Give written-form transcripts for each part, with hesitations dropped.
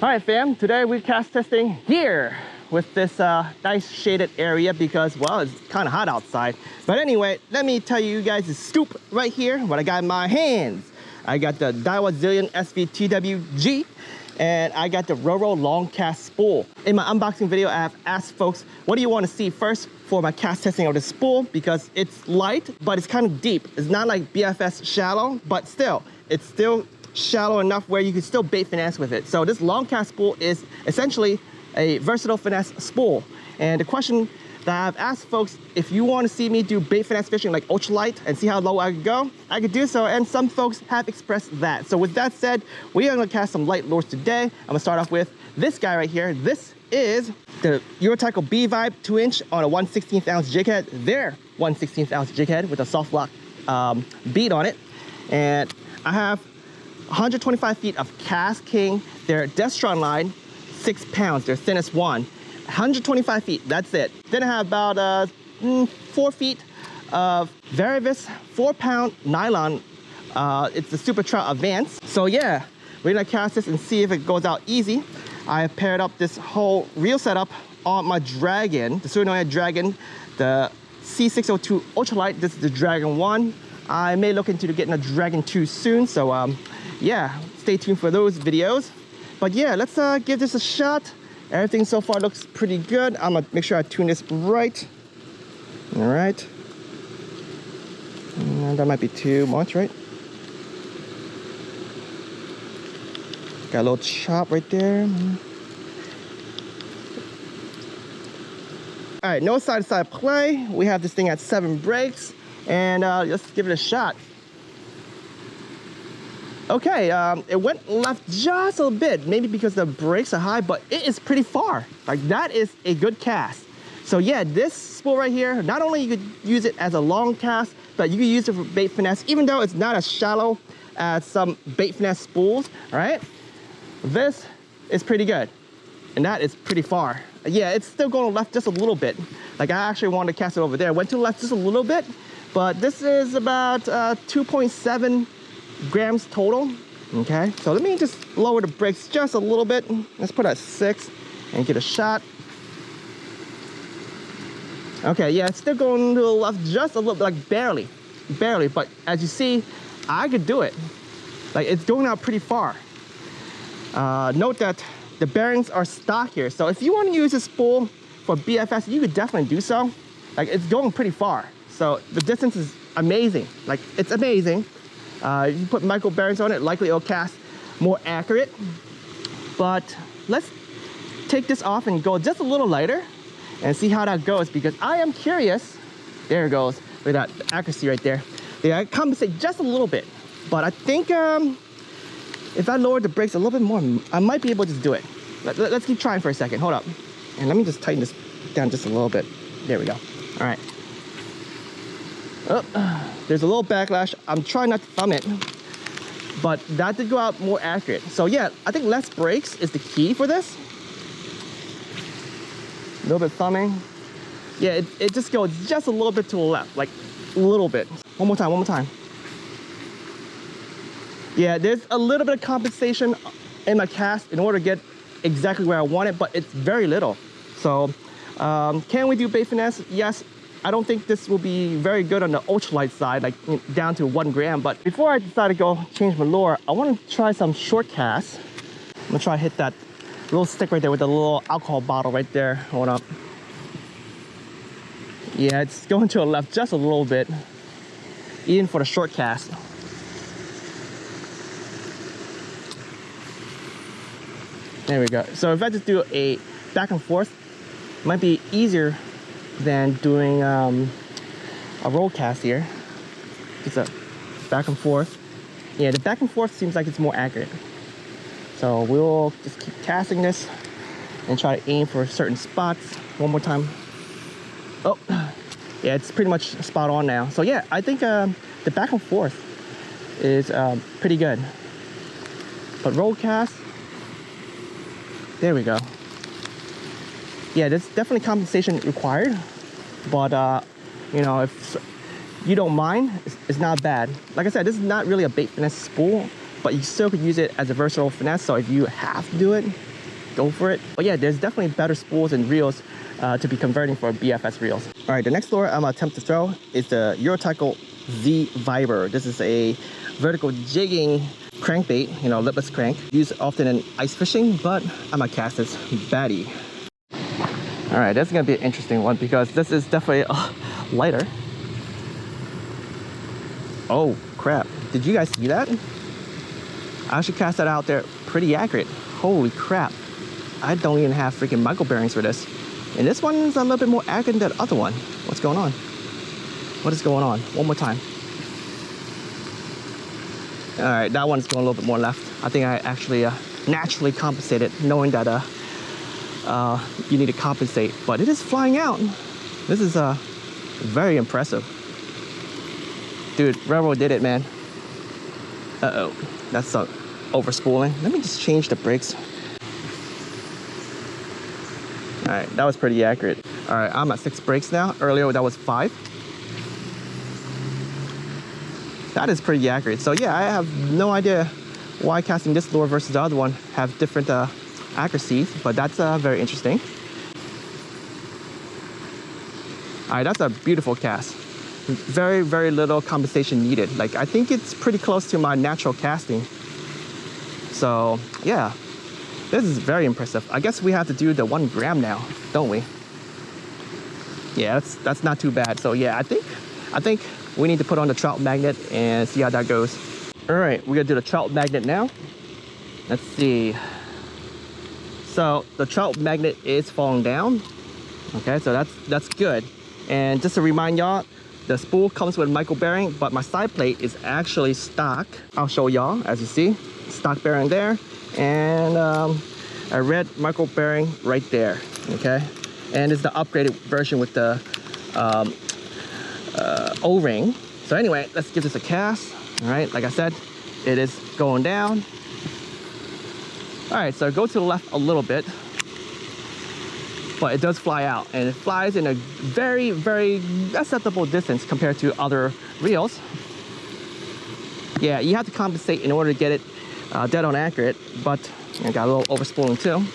Alright fam, today we're cast testing here with this nice shaded area because, well, it's kind of hot outside. But anyway, let me tell you guys the scoop right here, what I got in my hands. I got the Daiwa Zillion SV TW and I got the Roro long cast spool. In my unboxing video, I have asked folks, what do you want to see first for my cast testing of the spool? Because it's light, but it's kind of deep. It's not like BFS shallow, but still, it's still shallow enough where you can still bait finesse with it. So this long cast spool is essentially a versatile finesse spool. And the question that I've asked folks, if you want to see me do bait finesse fishing like ultralight and see how low I could go, I could do so, and some folks have expressed that. So with that said, we are going to cast some light lures today. I'm going to start off with this guy right here. This is the Eurotackle B-Vibe 2-inch on a 1/16 ounce jig head. Their 1/16 ounce jig head with a soft lock bead on it. And I have 125 feet of Cast King. Their Destron line, 6 pounds, their thinnest one. 125 feet, that's it. Then I have about 4 feet of Varivis 4-pound nylon. It's the Super Trout Advance. So yeah, we're gonna cast this and see if it goes out easy. I have paired up this whole reel setup on my Dragon, the Tsurinoya Dragon, the C602 Ultralight. This is the Dragon 1. I may look into getting a Dragon 2 soon, so yeah, stay tuned for those videos. But yeah, let's give this a shot. Everything so far looks pretty good. I'm gonna make sure I tune this right. All right. That might be too much, right? Got a little chop right there. All right, no side-to-side play. We have this thing at 7 breaks, and let's give it a shot. Okay, it went left just a little bit, maybe because the brakes are high, but it is pretty far. Like, that is a good cast. So yeah, this spool right here, not only you could use it as a long cast, but you could use it for bait finesse, even though it's not as shallow as some bait finesse spools, all right? This is pretty good, and that is pretty far. Yeah, it's still going left just a little bit. Like, I actually wanted to cast it over there. Went to the left just a little bit, but this is about 2.7 grams total. Okay, so let me just lower the brakes just a little bit. Let's put it at 6 and get a shot. Okay, yeah, it's still going to the left just a little bit, like barely, but as you see, I could do it. Like, it's going out pretty far. Note that the bearings are stock here, so if you want to use this spool for BFS, you could definitely do so. Like, it's going pretty far, so the distance is amazing. Like, it's amazing. If you put micro bearings on it, likely it'll cast more accurate. But let's take this off and go just a little lighter and see how that goes, because I am curious. There it goes, with that accuracy right there. Yeah, I compensate just a little bit, but I think if I lower the brakes a little bit more, I might be able to just do it. Let's keep trying for a second. Hold up, and let me just tighten this down just a little bit. There we go. All right. Oh, there's a little backlash. I'm trying not to thumb it, but that did go out more accurate. So yeah, I think less brakes is the key for this. A little bit thumbing. Yeah, it just goes just a little bit to the left, like a little bit. One more time. Yeah, there's a little bit of compensation in my cast in order to get exactly where I want it, but it's very little. So can we do bait finesse? Yes. I don't think this will be very good on the ultralight side, like down to 1 gram. But before I decide to go change my lure, I want to try some short casts. I'm gonna try to hit that little stick right there with the little alcohol bottle right there. Hold up. Yeah, it's going to the left just a little bit, even for the short cast. There we go. So if I just do a back and forth, it might be easier than doing a roll cast here. Just a back and forth. Yeah, the back and forth seems like it's more accurate. So we'll just keep casting this and try to aim for certain spots. One more time. Oh, yeah, it's pretty much spot on now. So yeah, I think the back and forth is pretty good. But roll cast, there we go. Yeah, there's definitely compensation required, but you know, if you don't mind, it's not bad. Like I said, this is not really a bait finesse spool, but you still could use it as a versatile finesse. So if you have to do it, go for it. But yeah, there's definitely better spools and reels to be converting for BFS reels. All right, the next lure I'm gonna attempt to throw is the Eurotackle Z Viber. This is a vertical jigging crankbait, you know, lipless crank, used often in ice fishing, but I'm gonna cast this baddie. All right, that's gonna be an interesting one because this is definitely lighter. Oh crap, did you guys see that? I actually cast that out there pretty accurate. Holy crap, I don't even have freaking micro bearings for this. And this one's a little bit more accurate than the other one. What's going on? What is going on? One more time. All right, that one's going a little bit more left. I think I actually naturally compensated, knowing that you need to compensate, but it is flying out. This is very impressive. Dude, raWr did it, man. Uh-oh, that's over spooling. Let me just change the brakes. All right, that was pretty accurate. All right, I'm at 6 brakes now. Earlier that was 5. That is pretty accurate. So yeah, I have no idea why casting this lure versus the other one have different accuracies, but that's very interesting. All right, that's a beautiful cast. Very, very little compensation needed. Like, I think it's pretty close to my natural casting. So yeah, this is very impressive. I guess we have to do the 1 gram now, don't we? Yeah, that's not too bad. So yeah, I think we need to put on the trout magnet and see how that goes. All right, we're gonna do the trout magnet now. Let's see. So the trout magnet is falling down. Okay, so that's good. And just to remind y'all, the spool comes with micro bearing, but my side plate is actually stock. I'll show y'all, as you see, stock bearing there, and a red micro bearing right there. Okay, and it's the upgraded version with the O-ring. So anyway, let's give this a cast. All right, like I said, it is going down. All right, so go to the left a little bit, but it does fly out, and it flies in a very, very acceptable distance compared to other reels. Yeah, you have to compensate in order to get it dead on accurate, but I got a little overspooling too.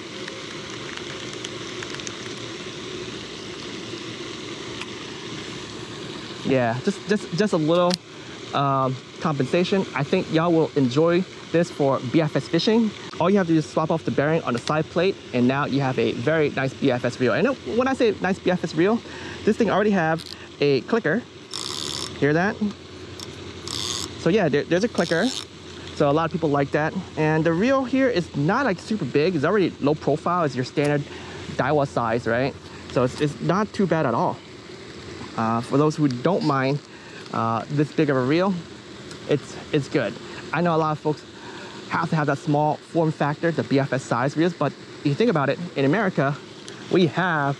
Yeah, just a little compensation. I think y'all will enjoy this for BFS fishing. All you have to do is swap off the bearing on the side plate, and now you have a very nice BFS reel. And when I say nice BFS reel, this thing already have a clicker. Hear that? So yeah, there's a clicker. So a lot of people like that. And the reel here is not like super big. It's already low profile. It's your standard Daiwa size, right? So it's not too bad at all. For those who don't mind this big of a reel, it's good. I know a lot of folks have to have that small form factor, the BFS size reels, but if you think about it, in America, we have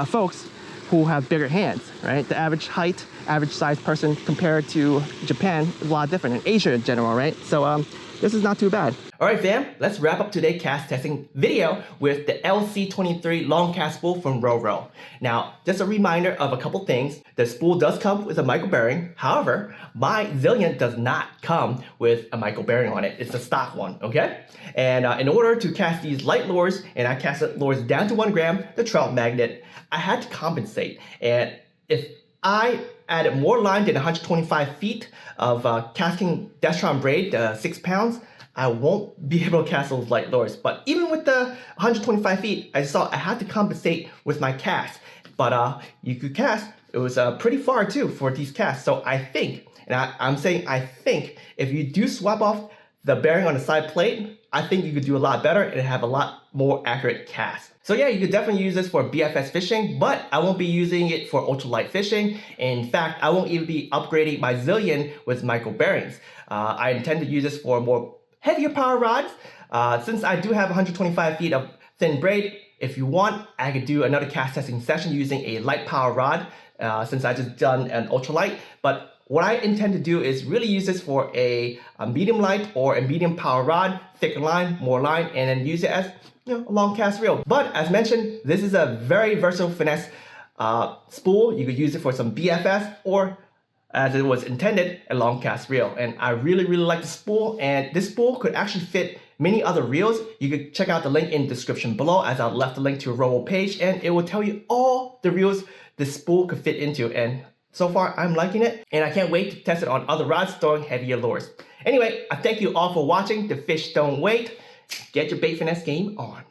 folks who have bigger hands, right? The average height, average size person compared to Japan is a lot different, and Asia in general, right? So this is not too bad. All right, fam, let's wrap up today's cast testing video with the LC23 long cast spool from Roro. Now, just a reminder of a couple things. The spool does come with a micro bearing. However, my Zillion does not come with a micro bearing on it. It's a stock one, okay? And in order to cast these light lures, and I casted lures down to 1 gram, the trout magnet, I had to compensate. And if I added more line than 125 feet of casting Destron braid, 6 pounds, I won't be able to cast those light lures. But even with the 125 feet, I saw I had to compensate with my cast. But you could cast, it was pretty far too for these casts. So I think, and I'm saying I think, if you do swap off the bearing on the side plate, I think you could do a lot better and have a lot more accurate cast. So yeah, you could definitely use this for BFS fishing, but I won't be using it for ultralight fishing. In fact, I won't even be upgrading my Zillion with micro bearings. I intend to use this for more heavier power rods. Since I do have 125 feet of thin braid, if you want, I could do another cast testing session using a light power rod since I just done an ultralight. But what I intend to do is really use this for a medium light or a medium power rod, thicker line, more line, and then use it as a long cast reel. But as mentioned, this is a very versatile finesse spool. You could use it for some BFS or, as it was intended, a long cast reel. And I really, really like the spool, and this spool could actually fit many other reels, you can check out the link in the description below, as I left the link to a Roro page, and it will tell you all the reels the spool could fit into. And so far, I'm liking it, and I can't wait to test it on other rods throwing heavier lures. Anyway, I thank you all for watching. The fish don't wait. Get your bait finesse game on.